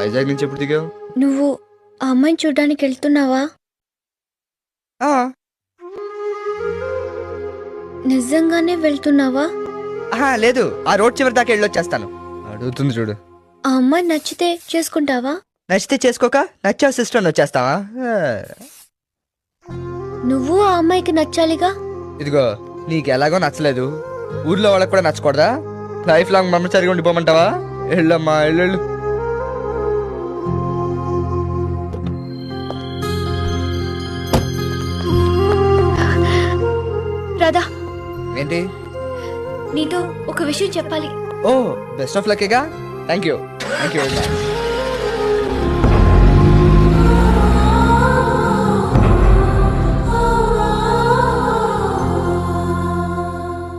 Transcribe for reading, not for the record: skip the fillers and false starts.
వైజాగ్ నుంచి ఎప్పుడు దిగావు? నువ్వు ఆ అమ్మాయిని చూడ్డానికి వెళ్తున్నావా? ఆ, నిజంగానే వెళ్తున్నావా? ఆహా, లేదు, ఆ రోడ్ చివరి దాకా వెళ్ళొచ్చేస్తాను. అడుగుతుంది చూడు. ఆ అమ్మాయి నచ్చితే చేసుకుంటావా? నచ్చితే చేసుకోక, నచ్చావు సిస్టర్ వచ్చేస్తావా? నువ్వు ఆ అమ్మాయికి నచ్చాలిగా. ఇదిగో, నీకు ఎలాగో నచ్చలేదు, ఊర్లో వాళ్ళకి కూడా నచ్చకూడదా? లైఫ్ లాంగ్ బ్రహ్మచారిగా ఉండిపోమంటావా? వెళ్ళమ్మా, వెళ్ళు. రాధా, ఏంటి? నీతో ఒక విషయం చెప్పాలి. ఓ, బెస్ట్ ఆఫ్ లక్కేగా. Thank you very much.